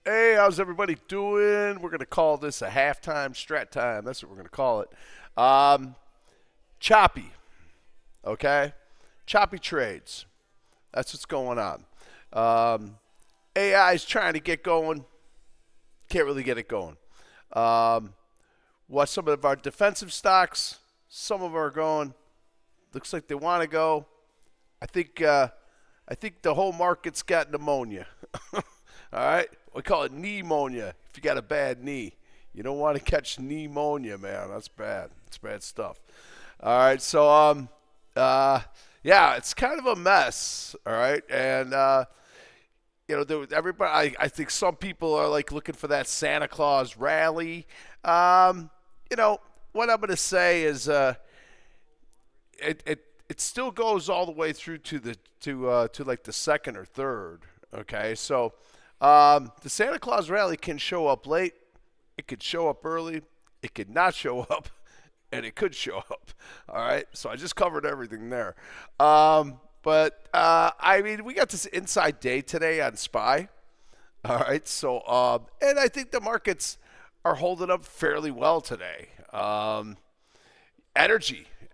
Hey, how's everybody doing? We're going to call this a halftime strat time. That's what we're going to call it. Um, choppy, okay? Choppy trades. That's what's going on. AI is trying to get going. Can't really get it going. Um, what some of our defensive stocks, some of them are going. Looks like they want to go. I think I think the whole market's got pneumonia. All right, we call it pneumonia. If you got a bad knee, you don't want to catch pneumonia, man. That's bad. It's bad stuff. All right, so yeah, it's kind of a mess. All right, and everybody. I think some people are like looking for that Santa Claus rally. Um, what I'm going to say is it still goes all the way through to like the second or third. Okay, so the Santa Claus rally can show up late, it could show up early, it could not show up, and it could show up. All right, so I just covered everything there. But I mean, we got this inside day today on SPY. All right, so and I think the markets are holding up fairly well today.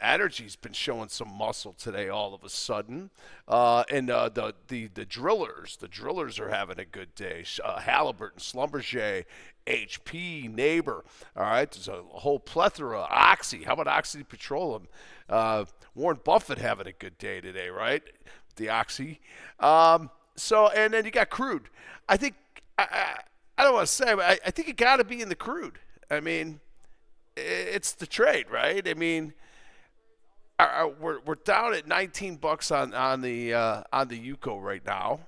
Energy's been showing some muscle today all of a sudden, and the drillers are having a good day. Halliburton, Schlumberger, HP, Neighbor. All right, there's a whole plethora. Oxy, how about Oxy Petroleum? Warren Buffett having a good day today, right? The Oxy. So and then you got crude. I think I don't want to say, but I think it got to be in the crude. I mean, it's the trade, right? I mean, we're down at 19 bucks on the UCO right now,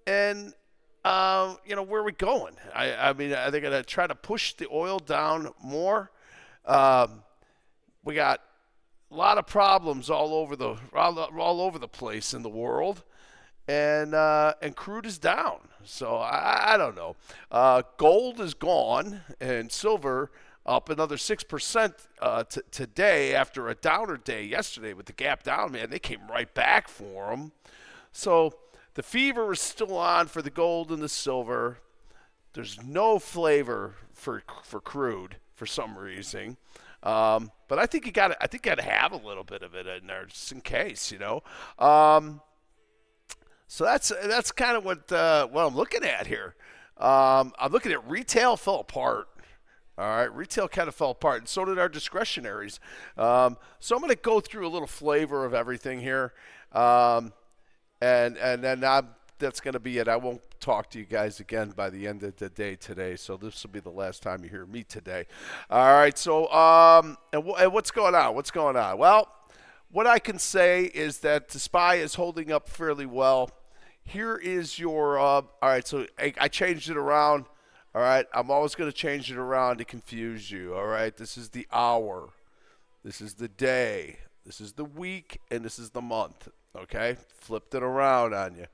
and where are we going? I mean, are they going to try to push the oil down more? We got a lot of problems all over the place in the world, and crude is down. So I don't know. Gold is gone, and silver up another 6% today after a downer day yesterday with the gap down. Man, they came right back for them. So the fever is still on for the gold and the silver. There's no flavor for crude for some reason. But I think you got to have a little bit of it in there just in case. So that's kind of what I'm looking at here. I'm looking at retail fell apart. All right, retail kind of fell apart, and so did our discretionaries. So I'm going to go through a little flavor of everything here, and then that's going to be it. I won't talk to you guys again by the end of the day today, so this will be the last time you hear me today. All right, so and what's going on? What's going on? Well, what I can say is that the SPY is holding up fairly well. Here is your all right, so I changed it around. All right, I'm always going to change it around to confuse you. All right, this is the hour, this is the day, this is the week, and this is the month. Okay, flipped it around on you.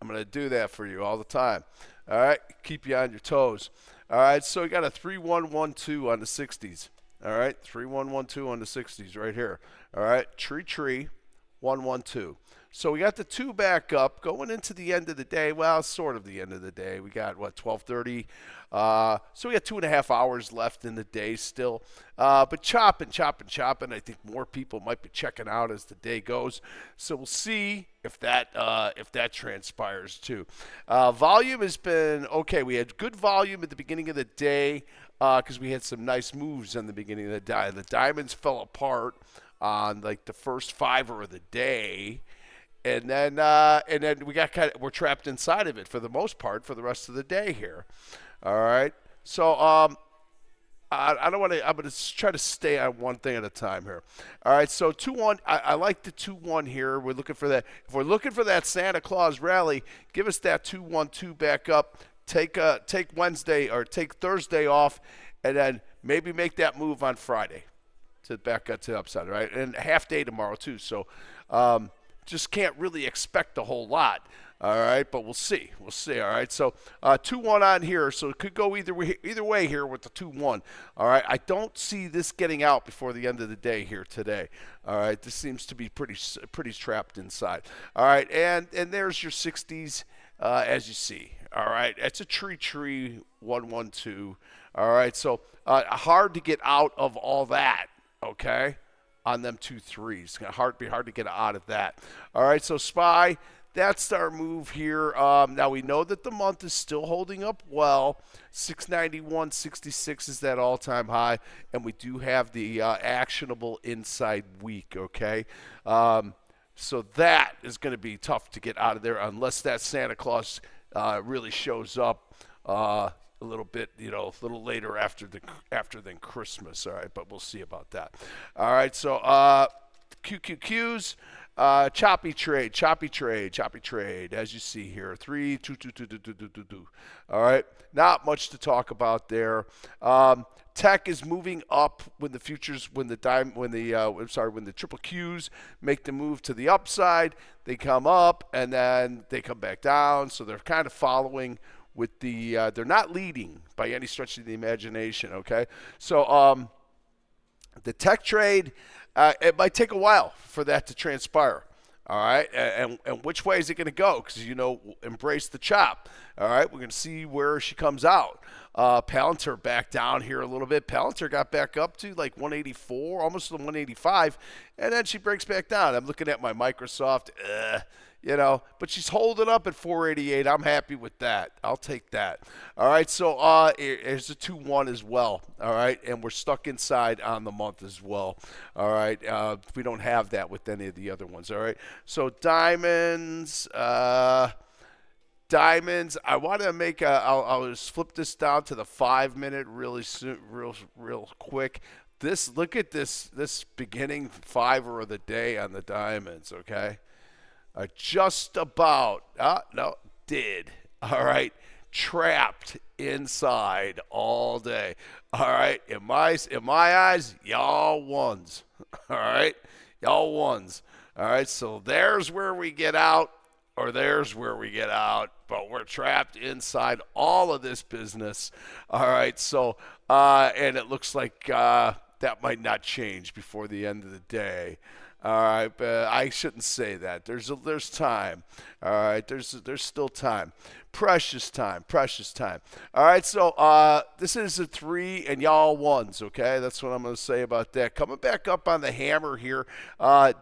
I'm going to do that for you all the time. All right, keep you on your toes. All right, so we got a 3112 on the 60s. All right, 3112 on the 60s right here. All right, tree 112. So we got the two back up going into the end of the day. Well, sort of the end of the day. We got, 12:30. So we got 2.5 hours left in the day still. But chopping. I think more people might be checking out as the day goes. So we'll see if that transpires too. Volume has been okay. We had good volume at the beginning of the day because we had some nice moves in the beginning of the day. The diamonds fell apart on like the first fiver of the day. And then we got we're trapped inside of it for the most part for the rest of the day here. All right. So I don't want to. I'm going to try to stay on one thing at a time here. All right. So 2-1. I like the 2-1 here. We're looking for that. If we're looking for that Santa Claus rally, give us that 2-1-2 back up. Take Wednesday or take Thursday off, and then maybe make that move on Friday to back up to the upside. Right. And half day tomorrow too. So. Just can't really expect a whole lot. All right, but we'll see. All right, so 2-1 on here, so it could go either way here with the 2-1. All right, I don't see this getting out before the end of the day here today. All right, this seems to be pretty trapped inside. All right, and there's your 60s as you see. All right, it's a tree 112. All right, so hard to get out of all that. Okay, on them 2 3s, be hard to get out of that. All right, so SPY. That's our move here. Now we know that the month is still holding up well. 691.66 is that all-time high, and we do have the actionable inside week. Okay. So that is going to be tough to get out of there unless that Santa Claus really shows up a little bit, a little later after than Christmas. All right, but we'll see about that. All right, so QQQs. Choppy trade, as you see here. 3, 2, 2, 2, 2, 2, 2, 2, 2. All right, not much to talk about there. Tech is moving up when the futures, when the triple Qs make the move to the upside. They come up and then they come back down. So they're kind of following with the. They're not leading by any stretch of the imagination. Okay, so the tech trade. It might take a while for that to transpire. All right, and which way is it going to go? Because embrace the chop. All right, we're going to see where she comes out. Palantir back down here a little bit. Palantir got back up to like 184, almost to 185, and then she breaks back down. I'm looking at my Microsoft. But she's holding up at 488. I'm happy with that. I'll take that. All right, so here's a 2-1 as well. All right, and we're stuck inside on the month as well. All right, we don't have that with any of the other ones. All right, so diamonds. Diamonds. I want to make I'll just flip this down to the 5-minute really soon, real quick. Look at this beginning fiver of the day on the diamonds. Okay. Just about, did. All right, trapped inside all day. All right, in my eyes, y'all ones. All right, y'all ones. All right, so there's where we get out, or there's where we get out, but we're trapped inside all of this business. All right, so and it looks like that might not change before the end of the day. All right, but I shouldn't say that. There's time. All right, there's still time. Precious time. All right, so this is a 3 and y'all ones, okay? That's what I'm going to say about that. Coming back up on the hammer here.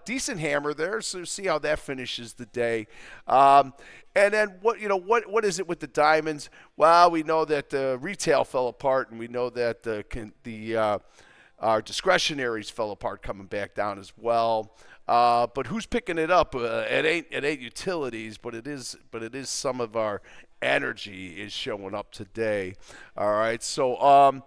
Decent hammer there, so see how that finishes the day. And then what is it with the diamonds? Well, we know that the retail fell apart, and we know that our discretionaries fell apart, coming back down as well. But who's picking it up? It ain't utilities, but it is some of our energy is showing up today. All right, so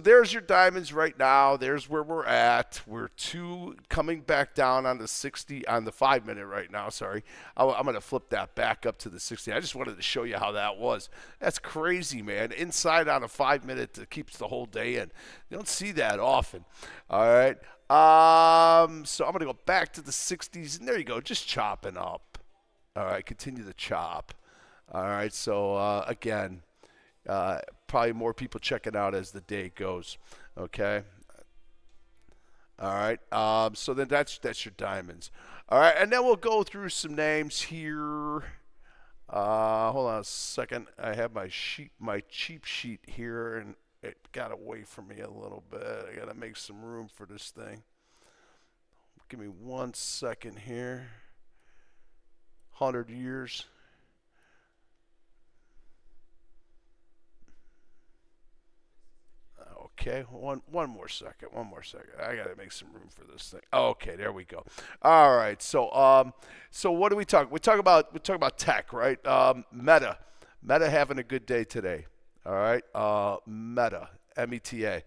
there's your diamonds right now. There's where we're at. We're 2 coming back down on the 60 on the 5-minute right now. Sorry, I'm gonna flip that back up to the 60. I just wanted to show you how that was. That's crazy, man. Inside on a 5-minute that keeps the whole day in. You don't see that often. All right. So I'm gonna go back to the 60s, and there you go, just chopping up. All right, continue the chop. All right, so again, probably more people checking out as the day goes. Okay. All right. So then that's your diamonds. All right, and then we'll go through some names here. Hold on a second. I have my cheap sheet here, and it got away from me a little bit. I gotta make some room for this thing. Give me 1 second here. 100 years. Okay, one more second. I gotta make some room for this thing. Okay, there we go. All right, so what do we talk? We talk about tech, right? Meta having a good day today. All right, Meta, META.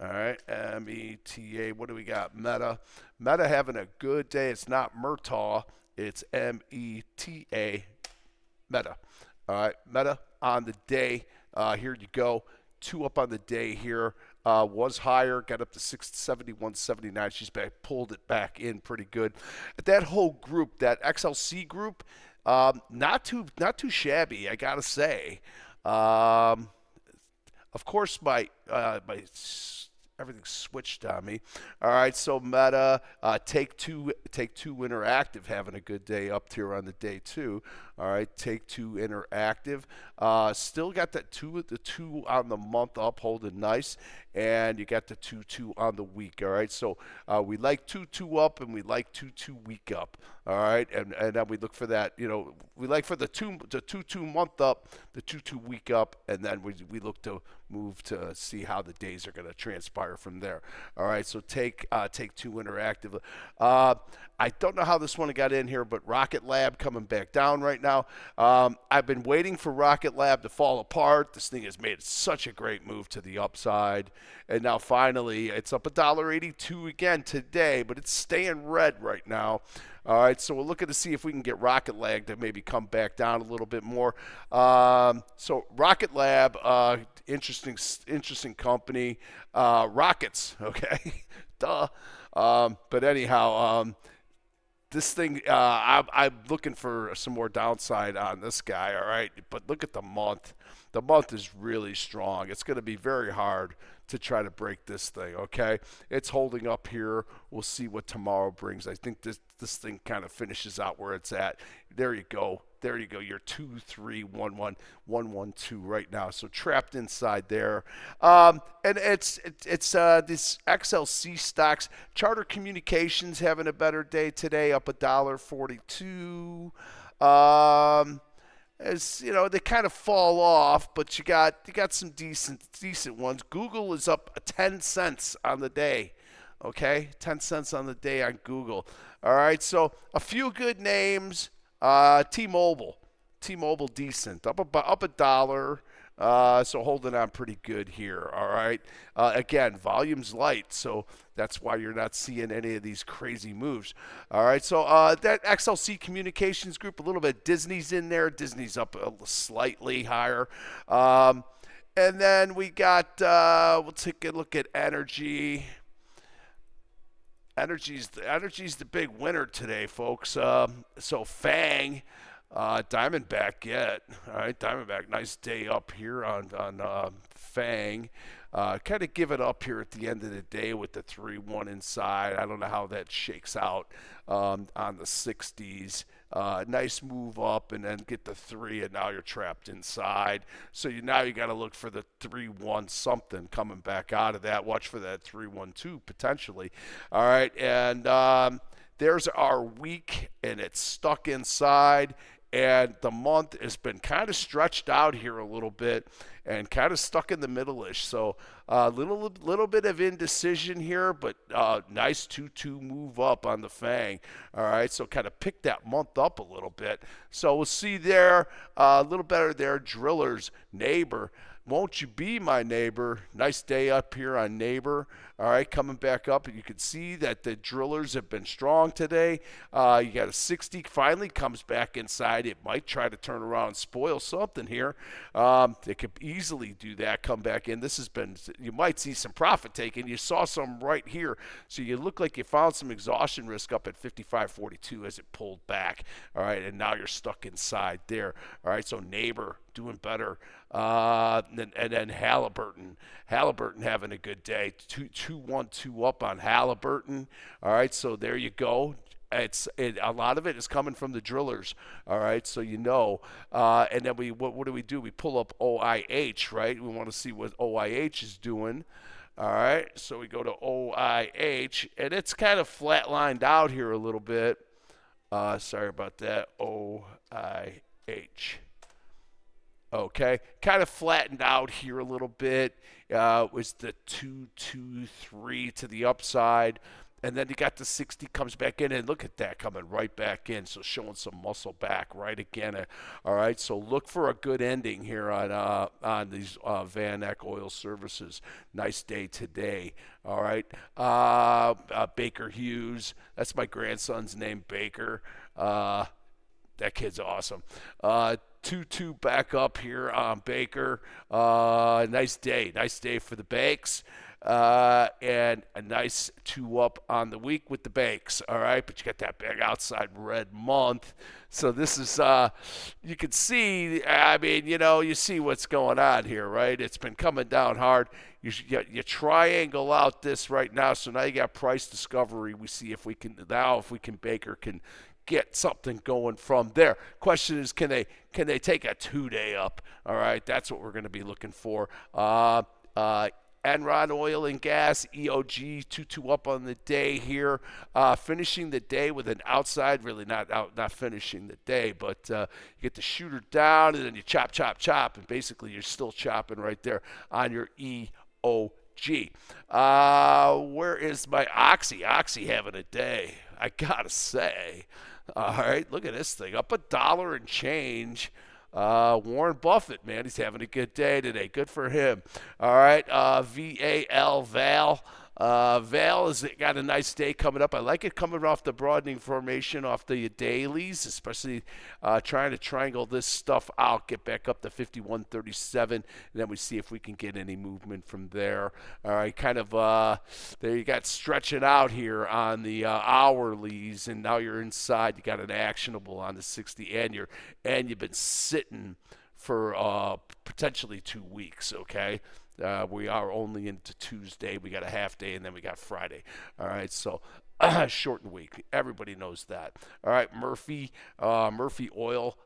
All right, META. What do we got? Meta having a good day. It's not Murtaugh. It's META. Meta. All right, Meta on the day. Here you go. 2 up on the day here. Was higher, got up to 671.79. She's pulled it back in pretty good. That whole group, that XLC group, not too shabby, I gotta say. Of course, my everything switched on me. All right, so Meta, Take-Two Interactive having a good day up here on the day too. All right, Take-Two Interactive, still got the two on the month up, holding nice, and you got the 2-2 on the week. All right, so we like 2-2 up and we like 2-2 week up. All right, and then we look for that. We like for the 2-2 month up, the 2-2 week up, and then we look to move to see how the days are going to transpire from there. All right, so Take-Two Interactive. I don't know how this one got in here, but Rocket Lab coming back down right now. I've been waiting for Rocket Lab to fall apart. This thing has made such a great move to the upside, and now finally it's up $1.82 again today, but it's staying red right now. All right, so we're looking to see if we can get Rocket Lab to maybe come back down a little bit more. So Rocket Lab, interesting company. Rockets, okay, duh. But anyhow, this thing, I'm looking for some more downside on this guy, all right? But look at the month. The month is really strong. It's going to be very hard to try to break this thing, okay? It's holding up here. We'll see what tomorrow brings. I think this thing kind of finishes out where it's at. There you go. There you go. You're 2, 3, 1, 1, 1, 1, 2 right now. So trapped inside there. And it's this XLC stocks. Charter Communications having a better day today, up $1.42. As you know, they kind of fall off, but you got some decent ones. Google is up 10 cents on the day. Okay, 10 cents on the day on Google. All right, so a few good names. T-Mobile decent, up $1. So holding on pretty good here. All right. Again, volume's light, so that's why you're not seeing any of these crazy moves. All right. So that XLC Communications Group, a little bit. Disney's in there. Disney's up slightly higher. And then we got. We'll take a look at energy. Energy's the big winner today, folks. So Fang. Diamondback yet. All right, Diamondback, nice day up here on Fang. Kind of give it up here at the end of the day with the 3-1 inside. I don't know how that shakes out on the 60s. Nice move up and then get the 3, and now you're trapped inside. So now you got to look for the 3-1 something coming back out of that. Watch for that 3-1-2 potentially. All right, and there's our week, and it's stuck inside. And the month has been kind of stretched out here a little bit and kind of stuck in the middle-ish. So a little bit of indecision here, but nice 2-2 move up on the Fang. All right, so kind of pick that month up a little bit. So we'll see there, a little better there. Drillers, Neighbor. Won't you be my neighbor? Nice day up here on Neighbor. All right, coming back up. And you can see that the drillers have been strong today. You got a 60. Finally comes back inside. It might try to turn around and spoil something here. It could easily do that, come back in. This has been, you might see some profit taken. You saw some right here. So you look like you found some exhaustion risk up at 55.42 as it pulled back. All right, and now you're stuck inside there. All right, so Neighbor doing better. And then Halliburton having a good day. 2-1-2 up on Halliburton. All right, so there you go. A lot of it is coming from the drillers. All right, so and then what do? We pull up OIH, right? We want to see what OIH is doing. All right, so we go to OIH, and it's kind of flatlined out here a little bit. Sorry about that. OIH. Okay, kind of flattened out here a little bit. Was the 2-2-3 to the upside, and then you got the 60 comes back in, and look at that coming right back in. So showing some muscle back right again. All right, so look for a good ending here on these Van Eck Oil Services. Nice day today. All right, Baker Hughes. That's my grandson's name, Baker. That kid's awesome. 2-2 back up here on Baker. Nice day for the Bakes. and a nice 2-up on the week with the banks. All right, but you got that big outside red month. So this is, you can see, I mean, you see what's going on here, right? It's been coming down hard. You triangle out this right now. So now you got price discovery. We see if we can Baker can get something going from there. Question is, can they take a 2-day up? All right, that's what we're going to be looking for. Enron Oil and Gas, EOG, 2-2 up on the day here, finishing the day with an outside, really not finishing the day, but you get the shooter down, and then you chop, and basically you're still chopping right there on your EOG. Where is my Oxy? Oxy having a day, I gotta say. All right, look at this thing, up $1 and change. Warren Buffett, man, he's having a good day today. Good for him. All right, VAL, Val. Val has got a nice day coming up. I like it coming off the broadening formation, off the dailies, especially trying to triangle this stuff out, get back up to 51.37, and then we see if we can get any movement from there. All right, kind of there you got stretching out here on the hourlies, and now you're inside. You got an actionable on the 60, and you've been sitting for potentially 2 weeks, okay? We are only into Tuesday. We got a half day, and then we got Friday. All right, so shortened week. Everybody knows that. All right, Murphy Oil,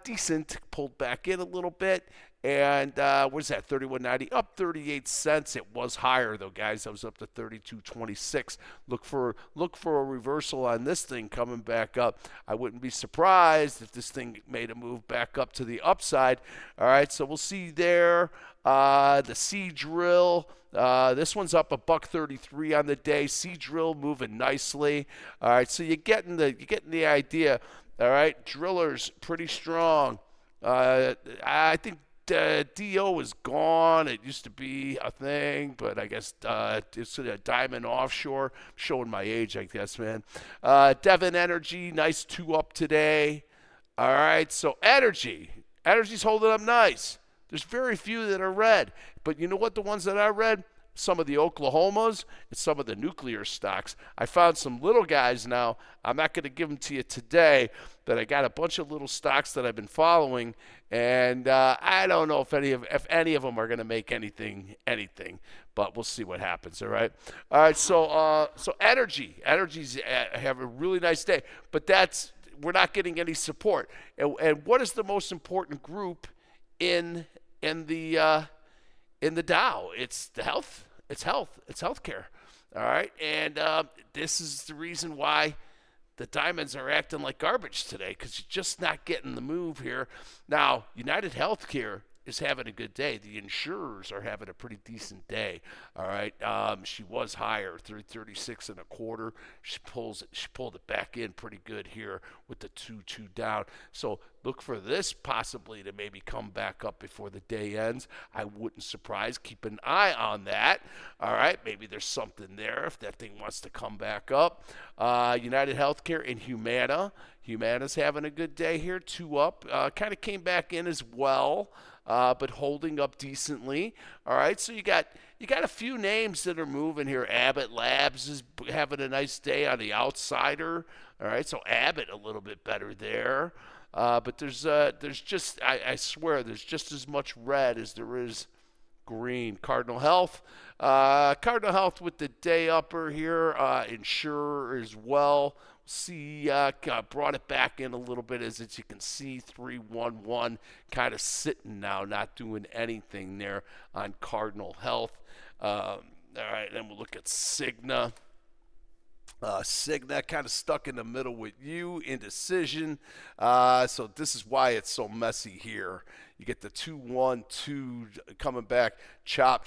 decent. Pulled back in a little bit. And what is that, 31.90, up 38 cents. It was higher, though, guys. That was up to 32.26. Look for a reversal on this thing coming back up. I wouldn't be surprised if this thing made a move back up to the upside. All right, so we'll see there. The Seadrill, this one's up $1.33 on the day. Seadrill moving nicely. All right, so you're getting the idea. All right, drillers pretty strong. I think DO is gone. It used to be a thing, but I guess it's a Diamond Offshore. I'm showing my age, I guess, man. Devon Energy, nice 2-up today. All right, so Energy's holding up nice. There's very few that are red, but you know what? The ones that I read, some of the Oklahomas and some of the nuclear stocks. I found some little guys now. I'm not going to give them to you today, but I got a bunch of little stocks that I've been following, and I don't know if any of them are going to make anything, but we'll see what happens. All right. So Energy's have a really nice day, but we're not getting any support. And what is the most important group in the Dow? It's the health. It's healthcare. All right, and this is the reason why the diamonds are acting like garbage today, because you're just not getting the move here. Now, United Healthcare is having a good day. The insurers are having a pretty decent day. All right, she was higher, 336 and a quarter. She pulled it back in pretty good here with the 2-2 down. So look for this possibly to maybe come back up before the day ends. I wouldn't surprise. Keep an eye on that. All right, maybe there's something there if that thing wants to come back up. United Healthcare and Humana. Humana's having a good day here, 2-up. Kind of came back in as well. But holding up decently. All right, so you got a few names that are moving here. Abbott Labs is having a nice day on the outsider. All right, so Abbott a little bit better there. But there's just, I swear, there's just as much red as there is green. Cardinal Health with the day upper here. Insurer as well. See, brought it back in a little bit, as you can see, 311, kind of sitting now, not doing anything there on Cardinal Health. All right, then we'll look at Cigna. Cigna kind of stuck in the middle with you, indecision. So this is why it's so messy here. You get the 2-1-2 coming back, chop,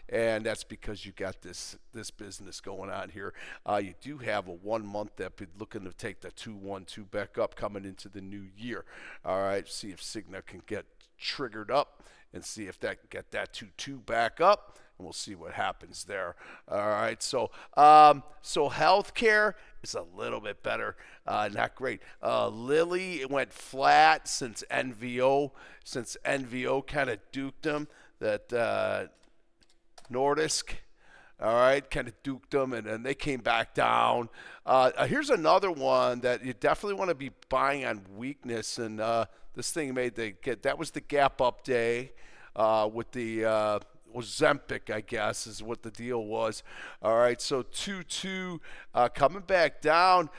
and that's because you got this business going on here. You do have a 1 month that be looking to take the 2-1-2 back up coming into the new year. All right, see if Cigna can get triggered up and see if that can get that 2-2 back up. And we'll see what happens there. All right, so healthcare is a little bit better, not great. Lilly went flat since NVO kind of duked them. That Nordisk. All right, kind of duked them, and then they came back down. Here's another one that you definitely want to be buying on weakness, and this thing made that was the gap up day with the Ozempic, I guess, is what the deal was. All right, so 2-2 coming back down.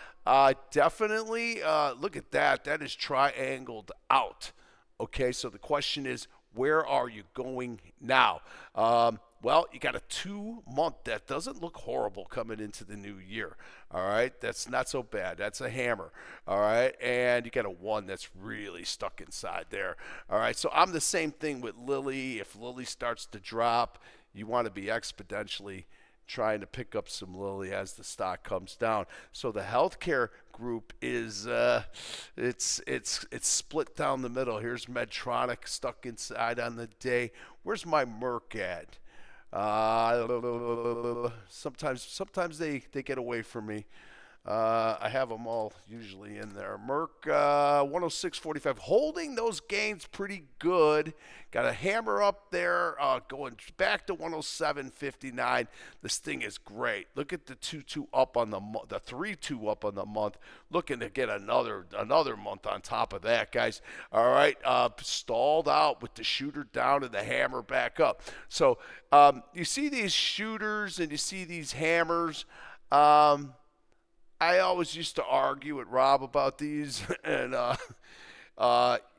Definitely look at that. That is triangled out. Okay, so the question is, where are you going now? Well, you got a 2-month that doesn't look horrible coming into the new year. All right, that's not so bad. That's a hammer. All right, and you got a 1 that's really stuck inside there. All right, so I'm the same thing with Lilly. If Lilly starts to drop, you want to be exponentially trying to pick up some Lilly as the stock comes down. So the healthcare group is it's split down the middle. Here's Medtronic stuck inside on the day. Where's my Merck at? Sometimes they get away from me. I have them all usually in there. Merck 106.45, holding those gains pretty good. Got a hammer up there, going back to 107.59. This thing is great. Look at the 2-2 up on the 3-2 up on the month. Looking to get another month on top of that, guys. All right, stalled out with the shooter down and the hammer back up. So you see these shooters and you see these hammers. I always used to argue with Rob about these, and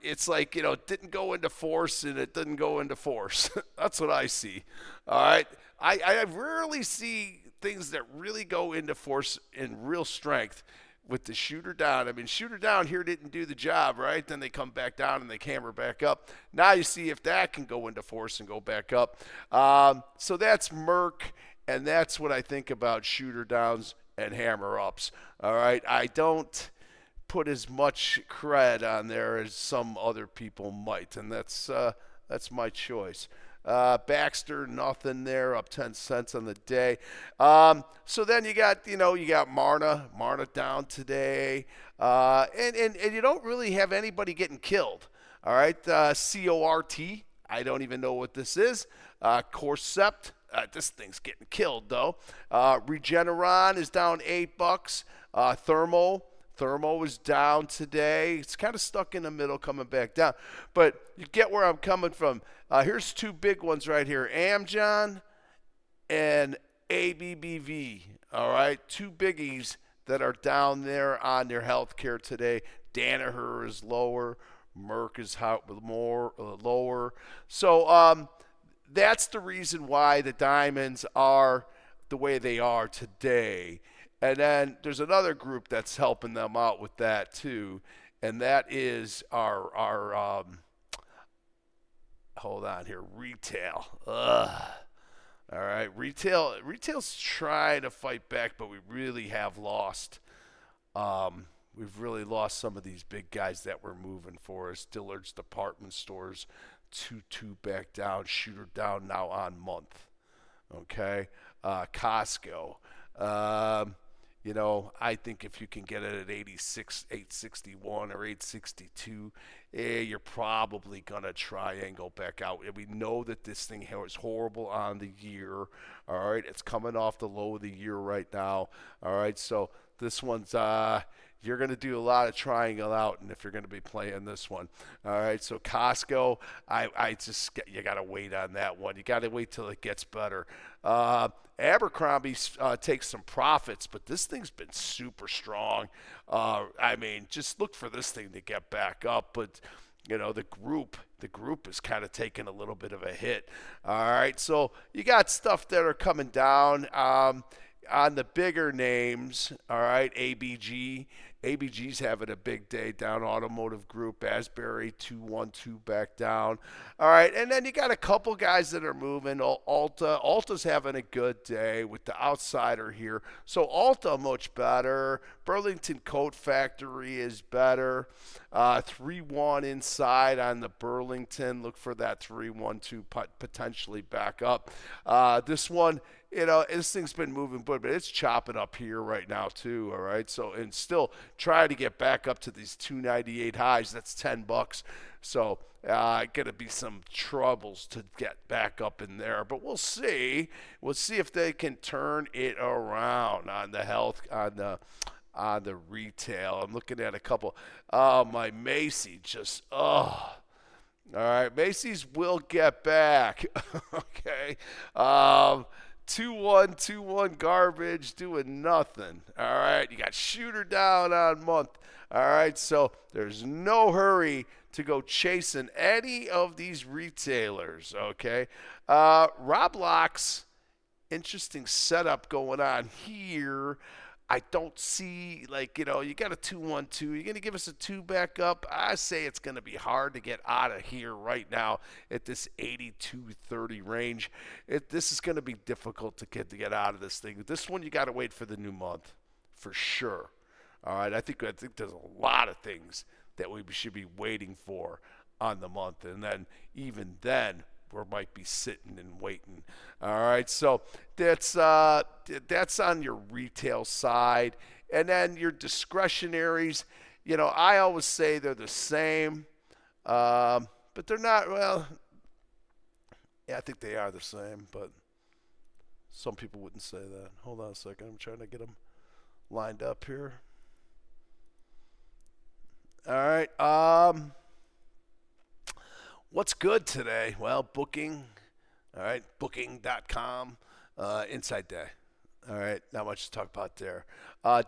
it's like, it didn't go into force and it didn't go into force. That's what I see. All right. I rarely see things that really go into force in real strength with the shooter down. I mean, shooter down here didn't do the job, right? Then they come back down and they hammer back up. Now you see if that can go into force and go back up. So that's Merck, and that's what I think about shooter downs and hammer ups. All right, I don't put as much cred on there as some other people might, and that's my choice. Baxter, nothing there, up 10 cents on the day. So then you got Marna down today, and you don't really have anybody getting killed. All right, CORT, I don't even know what this is. Corcept. This thing's getting killed, though. Regeneron is down $8. Thermo is down today. It's kind of stuck in the middle, coming back down. But you get where I'm coming from. Here's 2 big ones right here. Amgen and ABBV. All right, 2 biggies that are down there on their healthcare today. Danaher is lower. Merck is lower. So, that's the reason why the diamonds are the way they are today. And then there's another group that's helping them out with that too, and that is our hold on here, retail. Ugh. All right, retail's trying to fight back, but we really have lost. We've really lost some of these big guys that were moving for us. Dillard's department stores. 2-2 back down, shooter down now on month. Okay, Costco. I think if you can get it at 86, 861 or 862, you're probably gonna triangle back out. And we know that this thing is horrible on the year. All right, it's coming off the low of the year right now. All right, so this one's you're going to do a lot of triangle out, and if you're going to be playing this one. All right, so Costco, you got to wait on that one. You got to wait till it gets better. Abercrombie takes some profits, but this thing's been super strong. I mean, just look for this thing to get back up, but the group is kind of taking a little bit of a hit. All right, so you got stuff that are coming down. On the bigger names, all right, ABG's having a big day down. Automotive Group, Asbury 212 back down. All right, and then you got a couple guys that are moving. Alta's having a good day with the outsider here. So Alta much better. Burlington Coat Factory is better. 3-1 inside on the Burlington. Look for that 3-1-2 potentially back up. This one, this thing's been moving, but it's chopping up here right now too. All right, so and still trying to get back up to these 298 highs. That's $10. So going to be some troubles to get back up in there, but we'll see. We'll see if they can turn it around on the retail. I'm looking at a couple. Oh, my Macy just All right, Macy's will get back. Okay. 2-1, 2-1 garbage, doing nothing. All right, you got Shooter down on month. All right, so there's no hurry to go chasing any of these retailers. Okay. Roblox, interesting setup going on here. I don't see, like, you got a 2-1-2. You're going to give us a 2 back up. I say it's going to be hard to get out of here right now at this 82.30 range. This is going to be difficult to get out of this thing. This one, you got to wait for the new month for sure. All right, I think there's a lot of things that we should be waiting for on the month. And then even then, we might be sitting and waiting. All right, so that's on your retail side. And then your discretionaries, I always say they're the same, but they're not. Well, yeah, I think they are the same, but some people wouldn't say that. Hold on a second. I'm trying to get them lined up here. All right. What's good today? Well, Booking. All right, Booking.com. Inside Day. All right, not much to talk about there.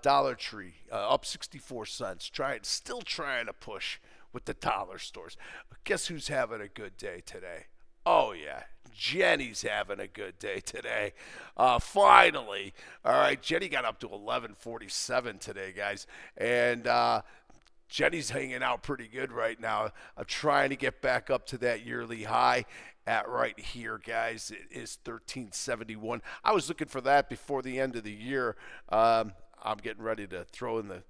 Dollar Tree up 64 cents. Still trying to push with the dollar stores. Guess who's having a good day today? Oh yeah, Jenny's having a good day today. Finally, all right. Jenny got up to 11.47 today, guys, and Jenny's hanging out pretty good right now. I'm trying to get back up to that yearly high at right here, guys. It is 1371. I was looking for that before the end of the year. I'm getting ready to throw in the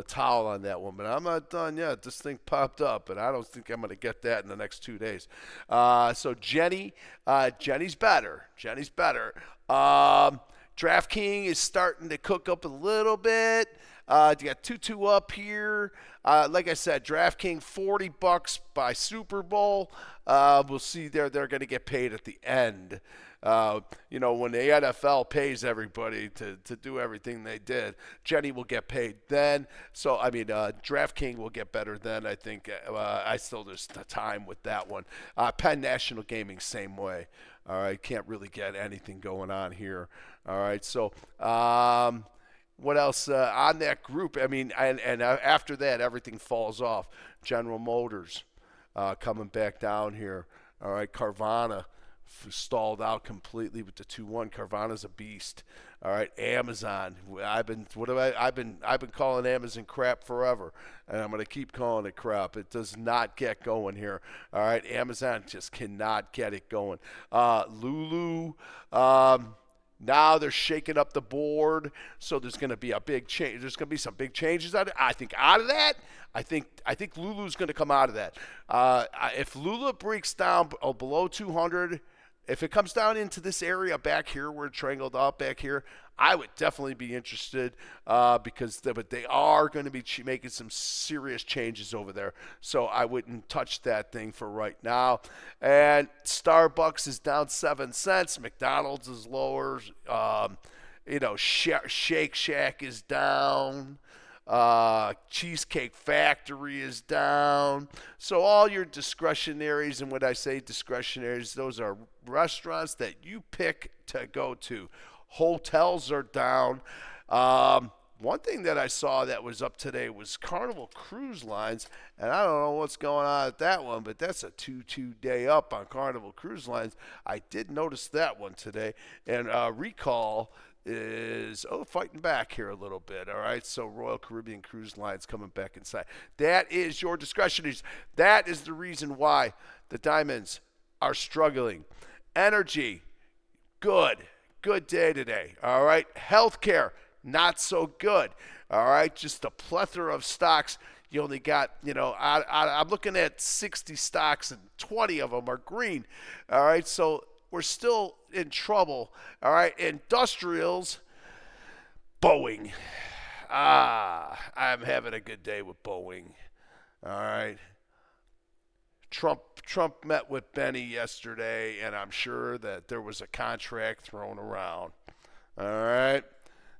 towel on that one, but I'm not done yet. This thing popped up, and I don't think I'm going to get that in the next 2 days. So Jenny's better. Jenny's better. DraftKings is starting to cook up a little bit. You got 2-2 up here. Like I said, DraftKings $40 by Super Bowl. We'll see they're going to get paid at the end. When the NFL pays everybody to do everything they did, Jenny will get paid then. So, DraftKings will get better then, I think. There's time with that one. Penn National Gaming, same way. All right, can't really get anything going on here. All right, so what else on that group? And after that, everything falls off. General Motors coming back down here. All right, Carvana stalled out completely with the 2-1. Carvana's a beast. All right, Amazon. I've been calling Amazon crap forever, and I'm going to keep calling it crap. It does not get going here. All right, Amazon just cannot get it going. Lulu. Now they're shaking up the board, so there's going to be a big change. There's going to be some big changes out of it. I think out of that, I think Lulu's going to come out of that. If Lulu breaks down below 200, if it comes down into this area back here where it triangled up back here, I would definitely be interested because they are going to be making some serious changes over there. So I wouldn't touch that thing for right now. And Starbucks is down 7 cents. McDonald's is lower. Shake Shack is down. Cheesecake Factory is down. So all your discretionaries, and when I say discretionaries, those are restaurants that you pick to go to. Hotels are down. One thing that I saw that was up today was Carnival Cruise Lines, and I don't know what's going on at that one, but that's a 2-2 day up on Carnival Cruise Lines. I did notice that one today. And Recall is fighting back here a little bit. All right, so Royal Caribbean Cruise Lines coming back inside. That is your discretionaries. That is the reason why the diamonds are struggling. Energy, good day today. All right, healthcare, not so good. All right, just a plethora of stocks. You only got, I'm looking at 60 stocks and 20 of them are green. All right, so we're still in trouble. All right, industrials, Boeing. I'm having a good day with Boeing. All right. Trump met with Benny yesterday, and I'm sure that there was a contract thrown around. All right.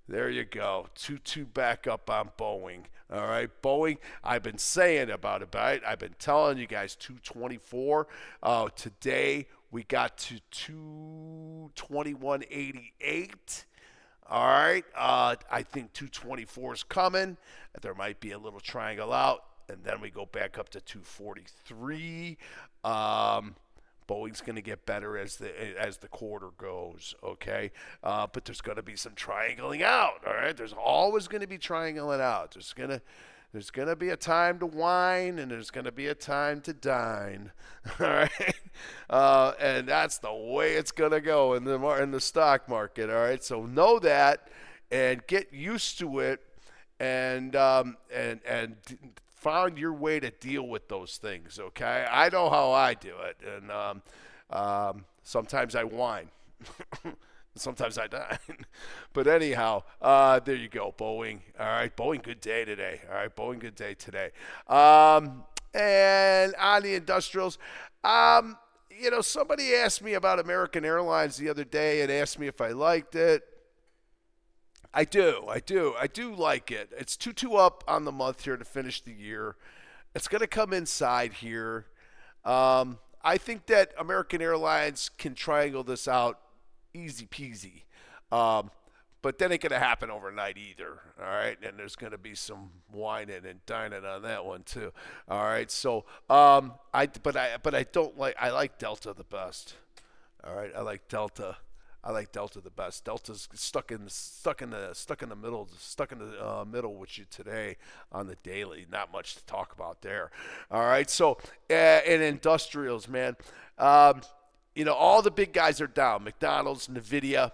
There you go. 2-2 back up on Boeing. All right. Boeing, I've been saying about it, right? I've been telling you guys 224. Today we got to 221.88. All right. I think 224 is coming. There might be a little triangle out, and then we go back up to 243. Boeing's going to get better as the quarter goes, okay? But there's going to be some triangling out, all right? There's always going to be triangling out. There's gonna be a time to whine, and there's gonna be a time to dine, all right? And that's the way it's gonna go in the stock market, all right? So know that, and get used to it, and find your way to deal with those things, okay? I know how I do it, and sometimes I whine. Sometimes I die. But anyhow, there you go, Boeing. All right, Boeing, good day today. All right, Boeing, good day today. And on the industrials, somebody asked me about American Airlines the other day and asked me if I liked it. I do like it. It's 2-2 up on the month here to finish the year. It's going to come inside here. I think that American Airlines can triangle this out easy peasy. But that ain't going to happen overnight either. All right. And there's going to be some whining and dining on that one too. All right. So, I like Delta the best. All right. I like Delta the best. Delta's stuck in the middle with you today on the daily. Not much to talk about there. All right. So, in industrials, man, all the big guys are down. McDonald's, NVIDIA,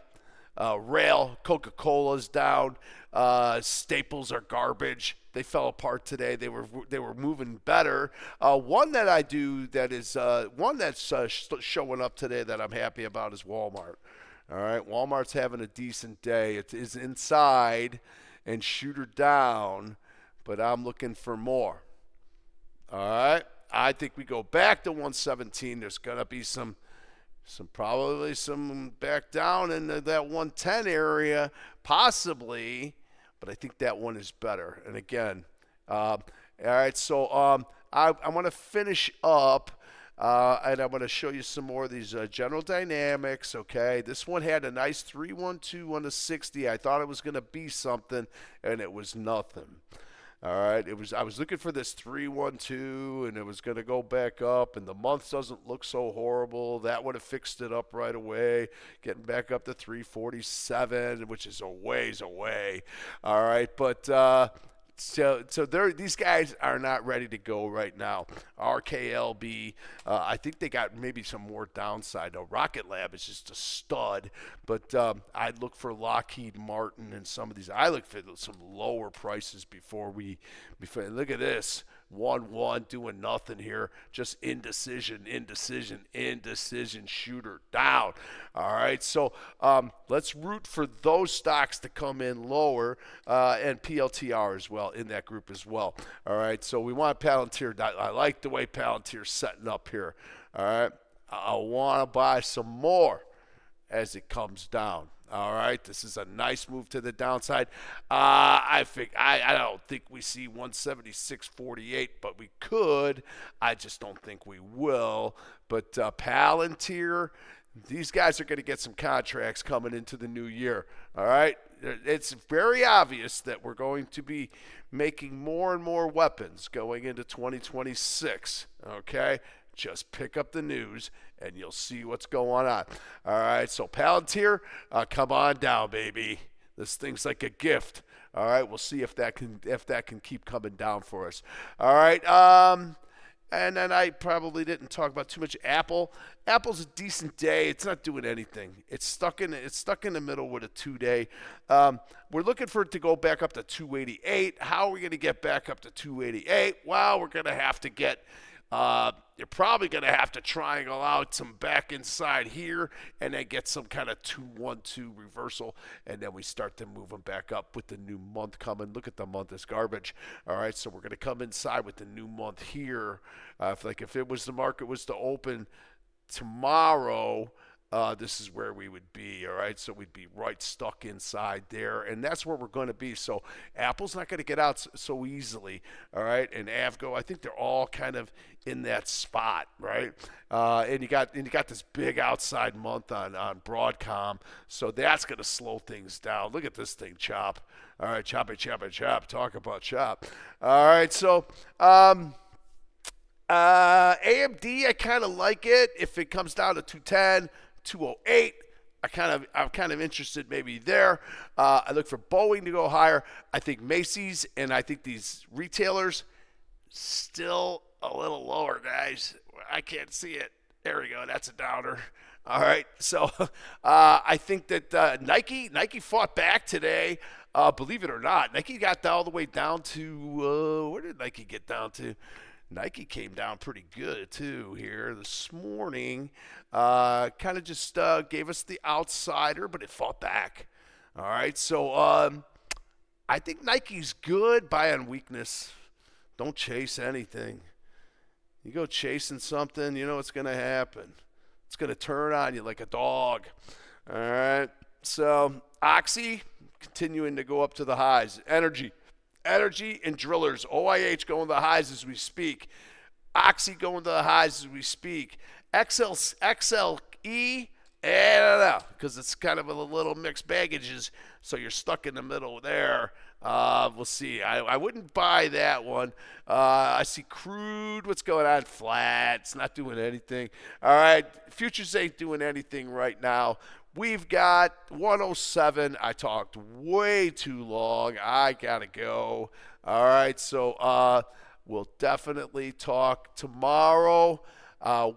Rail, Coca-Cola's down. Staples are garbage. They fell apart today. They were moving better. One that I do that is one that's showing up today that I'm happy about is Walmart. All right, Walmart's having a decent day. It is inside and shoot her down, but I'm looking for more. All right, I think we go back to 117. There's gonna be probably some back down into that 110 area, possibly, but I think that one is better. And again, all right, so I want to finish up, and I'm going to show you some more of these General Dynamics, okay? This one had a nice 312 on the 60. I thought it was going to be something, and it was nothing. All right, I was looking for this 312, and it was going to go back up, and the month doesn't look so horrible. That would have fixed it up right away, getting back up to 347, which is a ways away. All right, but so these guys are not ready to go right now. RKLB, I think they got maybe some more downside. Now, Rocket Lab is just a stud, but I'd look for Lockheed Martin and some of these. I look for some lower prices before look at this. 1-1 doing nothing here, just indecision, shooter down. All right, so let's root for those stocks to come in lower, and PLTR as well in that group as well. All right, so we want Palantir. I like the way Palantir's setting up here. All right, I want to buy some more as it comes down. All right, this is a nice move to the downside. I don't think we see 176.48, but we could. I just don't think we will. But Palantir, these guys are going to get some contracts coming into the new year. All right, it's very obvious that we're going to be making more and more weapons going into 2026. Okay. Just pick up the news, and you'll see what's going on. All right, so Palantir, come on down, baby. This thing's like a gift. All right, we'll see if that can keep coming down for us. All right, and then I probably didn't talk about too much Apple. Apple's a decent day. It's not doing anything. It's stuck in the middle with a 2-day. We're looking for it to go back up to 288. How are we going to get back up to 288? Well, we're going to have to get You're probably going to have to triangle out some back inside here and then get some kind of 2-1-2 reversal. And then we start to move them back up with the new month coming. Look at the month as garbage. All right, so we're going to come inside with the new month here. If it was the market was to open tomorrow, this is where we would be, all right? So we'd be right stuck inside there, and that's where we're going to be. So Apple's not going to get out so easily, all right? And Avgo, I think they're all kind of in that spot, right? And you got this big outside month on Broadcom, so that's going to slow things down. Look at this thing chop. All right, chop it, chop it, chop. Talk about chop. All right, so AMD, I kind of like it if it comes down to 210. 208. I'm kind of interested maybe there. I look for Boeing to go higher. I think Macy's and I think these retailers still a little lower, guys. I can't see it. There we go. That's a downer. All right. So I think that Nike fought back today. Believe it or not, Nike got all the way down to where did Nike get down to? Nike came down pretty good too here this morning. Kind of just gave us the outsider, but it fought back. All right, so I think Nike's good. Buy on weakness. Don't chase anything. You go chasing something, you know what's going to happen. It's going to turn on you like a dog. All right, so Oxy continuing to go up to the highs. Energy and drillers. OIH going to the highs as we speak. Oxy going to the highs as we speak. XLE, I don't know, because it's kind of a little mixed baggages, so you're stuck in the middle there. We'll see. I wouldn't buy that one. I see crude. What's going on? Flat. It's not doing anything. All right. Futures ain't doing anything right now. We've got 107. I talked way too long. I got to go. All right. So we'll definitely talk tomorrow.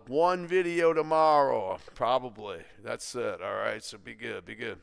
One video tomorrow, probably. That's it. All right. So be good. Be good.